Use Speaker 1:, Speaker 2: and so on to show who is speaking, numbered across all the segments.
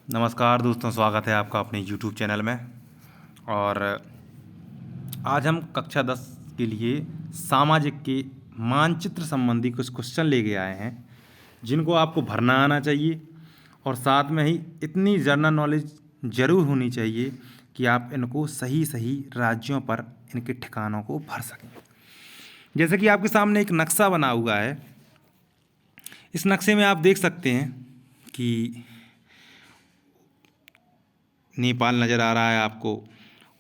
Speaker 1: नमस्कार दोस्तों, स्वागत है आपका अपने YouTube चैनल में। और आज हम कक्षा 10 के लिए सामाजिक के मानचित्र संबंधी कुछ क्वेश्चन लेके आए हैं, जिनको आपको भरना आना चाहिए और साथ में ही इतनी जनरल नॉलेज ज़रूर होनी चाहिए कि आप इनको सही सही राज्यों पर इनके ठिकानों को भर सकें। जैसे कि आपके सामने एक नक्शा बना हुआ है। इस नक्शे में आप देख सकते हैं कि नेपाल नज़र आ रहा है आपको,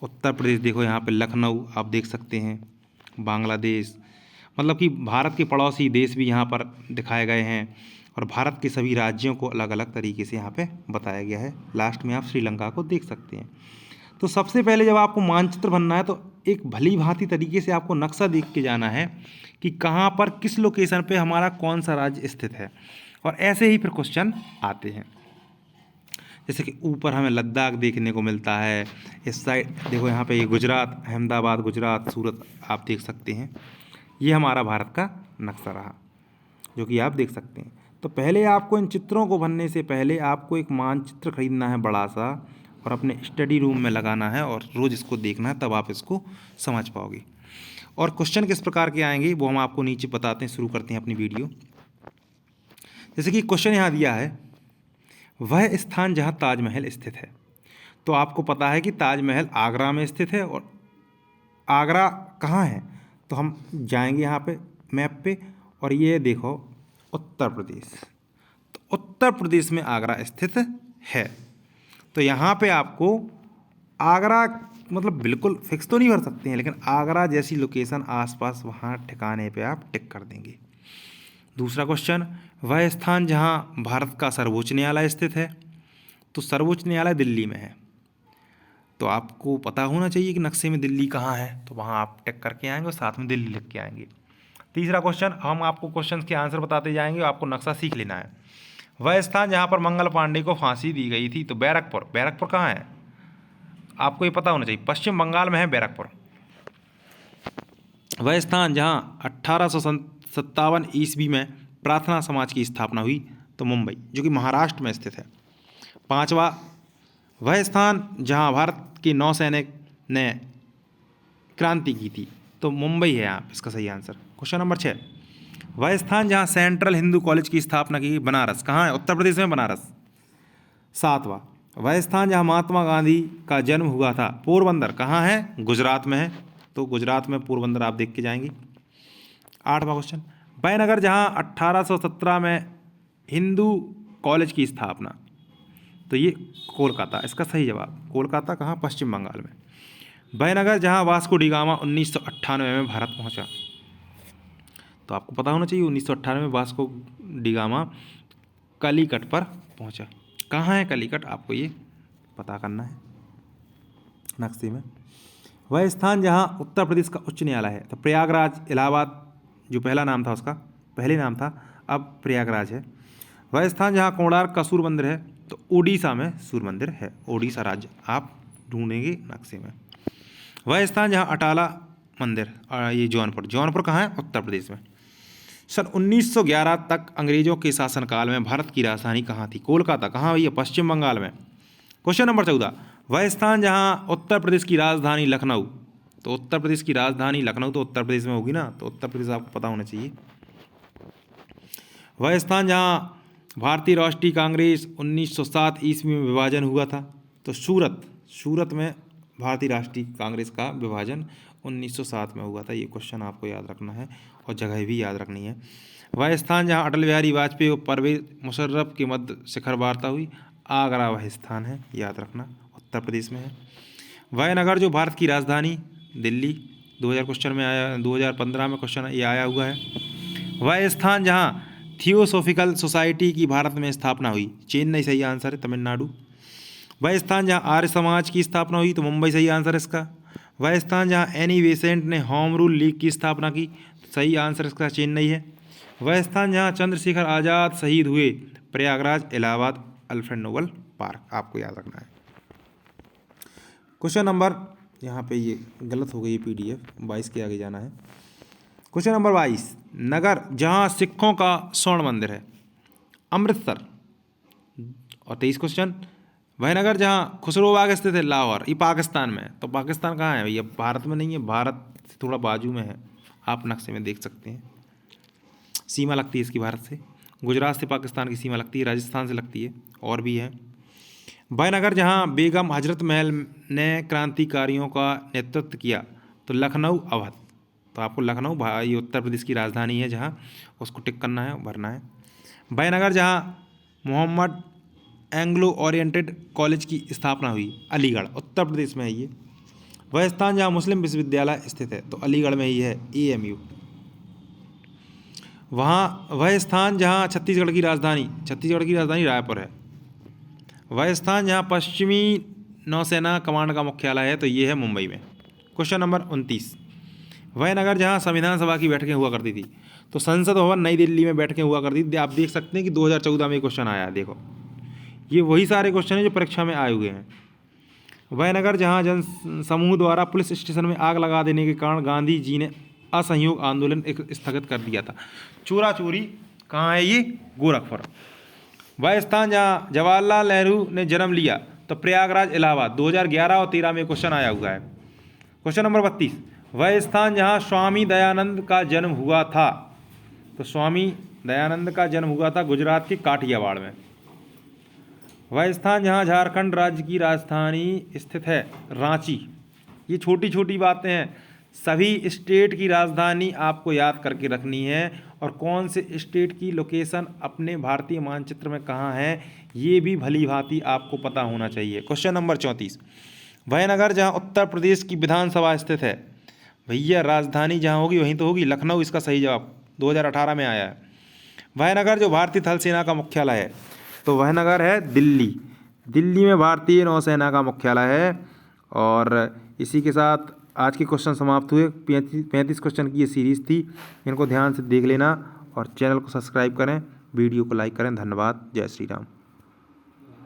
Speaker 1: उत्तर प्रदेश देखो यहाँ पे लखनऊ आप देख सकते हैं, बांग्लादेश, मतलब कि भारत के पड़ोसी देश भी यहाँ पर दिखाए गए हैं और भारत के सभी राज्यों को अलग अलग तरीके से यहाँ पे बताया गया है। लास्ट में आप श्रीलंका को देख सकते हैं। तो सबसे पहले जब आपको मानचित्र बनना है तो एक भली भांति तरीके से आपको नक्शा देख के जाना है कि कहाँ पर किस लोकेशन पे हमारा कौन सा राज्य स्थित है, और ऐसे ही फिर क्वेश्चन आते हैं। जैसे कि ऊपर हमें लद्दाख देखने को मिलता है, इस साइड देखो यहाँ पे ये गुजरात, अहमदाबाद गुजरात, सूरत आप देख सकते हैं। ये हमारा भारत का नक्शा रहा जो कि आप देख सकते हैं। तो पहले आपको इन चित्रों को भरने से पहले आपको एक मानचित्र खरीदना है बड़ा सा और अपने स्टडी रूम में लगाना है और रोज़ इसको देखना है, तब आप इसको समझ पाओगे। और क्वेश्चन किस प्रकार के आएंगे वो हम आपको नीचे बताते हैं। शुरू करते हैं अपनी वीडियो। जैसे कि क्वेश्चन यहाँ दिया है, वह स्थान जहाँ ताजमहल स्थित है। तो आपको पता है कि ताजमहल आगरा में स्थित है, और आगरा कहाँ है तो हम जाएंगे यहाँ पे मैप पे, और ये देखो उत्तर प्रदेश। तो उत्तर प्रदेश में आगरा स्थित है। तो यहाँ पे आपको आगरा मतलब बिल्कुल फिक्स तो नहीं भर सकते हैं, लेकिन आगरा जैसी लोकेशन आसपास वहाँ ठिकाने पे आप टिक कर देंगे। दूसरा क्वेश्चन, वह स्थान जहाँ भारत का सर्वोच्च न्यायालय स्थित है। तो सर्वोच्च न्यायालय दिल्ली में है। तो आपको पता होना चाहिए कि नक्शे में दिल्ली कहाँ है, तो वहाँ आप टिक करके आएंगे और साथ में दिल्ली लिख के आएंगे। तीसरा क्वेश्चन, हम आपको क्वेश्चन के आंसर बताते जाएंगे और आपको नक्शा सीख लेना है। वह स्थान जहाँ पर मंगल पांडे को फांसी दी गई थी। तो बैरकपुर, बैरकपुर कहाँ है आपको ये पता होना चाहिए, पश्चिम बंगाल में है बैरकपुर। वह स्थान जहाँ 1857 ईस्वी में प्रार्थना समाज की स्थापना हुई। तो मुंबई, जो कि महाराष्ट्र में स्थित है। पांचवा, वह स्थान जहाँ भारत के नौसैनिक ने क्रांति की थी। तो मुंबई है यहाँ इसका सही आंसर। क्वेश्चन नंबर 6, वह स्थान जहाँ सेंट्रल हिंदू कॉलेज की स्थापना की। बनारस कहाँ है, उत्तर प्रदेश में बनारस। सातवां, वह स्थान जहाँ महात्मा गांधी का जन्म हुआ था। पोरबंदर कहाँ है, गुजरात में है। तो गुजरात में पोरबंदर आप देख के जाएंगे। आठवां क्वेश्चन, वह नगर जहाँ 1817 में हिंदू कॉलेज की स्थापना। तो ये कोलकाता, इसका सही जवाब। कोलकाता कहाँ, पश्चिम बंगाल में। वह नगर जहाँ वास्को डी गामा 1998 में भारत पहुँचा। तो आपको पता होना चाहिए 1998 में वास्को डी गामा कलिकट पर पहुँचा। कहाँ है कलिकट, आपको ये पता करना है नक्शे में। वह स्थान जहाँ उत्तर प्रदेश का उच्च न्यायालय है। तो प्रयागराज, इलाहाबाद जो पहला नाम था उसका, पहले नाम था, अब प्रयागराज है। वह स्थान जहाँ कोणार्क का सूर्य मंदिर है। तो उड़ीसा में सूर्य मंदिर है, उड़ीसा राज्य आप ढूंढेंगे नक्शे में। वह स्थान जहाँ अटाला मंदिर, ये जौनपुर, जौनपुर कहाँ है, उत्तर प्रदेश में। सन 1911 तक अंग्रेजों के शासनकाल में भारत की राजधानी कहाँ थी। कोलकाता कहाँ हुई है, पश्चिम बंगाल में। क्वेश्चन नंबर 14, वह स्थान जहाँ उत्तर प्रदेश की राजधानी लखनऊ। तो उत्तर प्रदेश की राजधानी लखनऊ तो उत्तर प्रदेश में होगी ना, तो उत्तर प्रदेश आपको पता होना चाहिए। वह स्थान जहाँ भारतीय राष्ट्रीय कांग्रेस 1907 ईस्वी में विभाजन हुआ था। तो सूरत, सूरत में भारतीय राष्ट्रीय कांग्रेस का विभाजन 1907 में हुआ था। ये क्वेश्चन आपको याद रखना है और जगह भी याद रखनी है। वह स्थान जहाँ अटल बिहारी वाजपेयी और परवेज मुशर्रफ के मध्य शिखर वार्ता हुई। आगरा वह स्थान है, याद रखना, उत्तर प्रदेश में है। वह नगर जो भारत की राजधानी दिल्ली, 2000 क्वेश्चन में आया, 2015 में क्वेश्चन ये आया हुआ है। वह स्थान जहाँ थियोसॉफिकल सोसाइटी की भारत में स्थापना हुई। चेन्नई सही आंसर है, तमिलनाडु। वह स्थान जहाँ आर्य समाज की स्थापना हुई। तो मुंबई सही आंसर है इसका। वह स्थान जहाँ एनी बेसेंट ने होम रूल लीग की स्थापना की। सही आंसर इसका चेन्नई है। वह स्थान जहाँ चंद्रशेखर आज़ाद शहीद हुए। Prayagraj, Allahabad, Alfred Nobel park आपको याद रखना है। क्वेश्चन नंबर, यहाँ पे ये गलत हो गई PDF, 22 के आगे जाना है। क्वेश्चन नंबर 22, नगर जहाँ सिखों का स्वर्ण मंदिर है। अमृतसर। और 23 क्वेश्चन, वह नगर जहाँ खुसरोबाग स्थित है लाहौर, ये पाकिस्तान में है। तो पाकिस्तान कहाँ है भैया? भारत में नहीं है, भारत से थोड़ा बाजू में है, आप नक्शे में देख सकते हैं। सीमा लगती है इसकी भारत से, गुजरात से पाकिस्तान की सीमा लगती है, राजस्थान से लगती है, और भी है। वह नगर जहाँ बेगम हजरत महल ने क्रांतिकारियों का नेतृत्व किया, तो लखनऊ अवध। तो आपको लखनऊ ये उत्तर प्रदेश की राजधानी है, जहाँ उसको टिक करना है, भरना है। वह नगर जहाँ मोहम्मद एंग्लो ओरिएंटेड कॉलेज की स्थापना हुई, अलीगढ़, उत्तर प्रदेश में है ये। वह स्थान जहाँ मुस्लिम विश्वविद्यालय स्थित है, तो अलीगढ़ में ही है, AMU। वहाँ वह स्थान जहाँ छत्तीसगढ़ की राजधानी रायपुर है। वह स्थान जहाँ पश्चिमी नौसेना कमांड का मुख्यालय है, तो ये है मुंबई में। क्वेश्चन नंबर 29, वह नगर जहाँ संविधान सभा की बैठकें हुआ करती थी, तो संसद भवन नई दिल्ली में बैठकें हुआ करती थी। आप देख सकते हैं कि 2014 में क्वेश्चन आया है, देखो ये वही सारे क्वेश्चन हैं जो परीक्षा में आए हुए हैं। वह नगर जहाँ जन समूह द्वारा पुलिस स्टेशन में आग लगा देने के कारण गांधी जी ने असहयोग आंदोलन स्थगित कर दिया था। चोरा चोरी कहाँ है ये? गोरखपुर। वह स्थान जहाँ जवाहरलाल नेहरू ने जन्म लिया, तो प्रयागराज, इलाहाबाद। 2011 और 13 में क्वेश्चन आया हुआ है। क्वेश्चन नंबर 32, वह स्थान जहाँ स्वामी दयानंद का जन्म हुआ था, तो स्वामी दयानंद का जन्म हुआ था गुजरात के काठियावाड़ में। वह स्थान जहाँ झारखंड राज्य की राजधानी स्थित है, रांची। ये छोटी छोटी बातें हैं, सभी स्टेट की राजधानी आपको याद करके रखनी है, और कौन से स्टेट की लोकेशन अपने भारतीय मानचित्र में कहाँ है, ये भी भली भांति आपको पता होना चाहिए। क्वेश्चन नंबर 34, वह नगर जहाँ उत्तर प्रदेश की विधानसभा स्थित है, भैया राजधानी जहाँ होगी वहीं तो होगी, लखनऊ इसका सही जवाब, 2018 में आया है। वह नगर जो भारतीय थल सेना का मुख्यालय है, तो वह नगर है दिल्ली। दिल्ली में भारतीय नौसेना का मुख्यालय है। और इसी के साथ आज के क्वेश्चन समाप्त हुए। 35 क्वेश्चन की ये सीरीज़ थी, इनको ध्यान से देख लेना और चैनल को सब्सक्राइब करें, वीडियो को लाइक करें। धन्यवाद। जय श्री राम।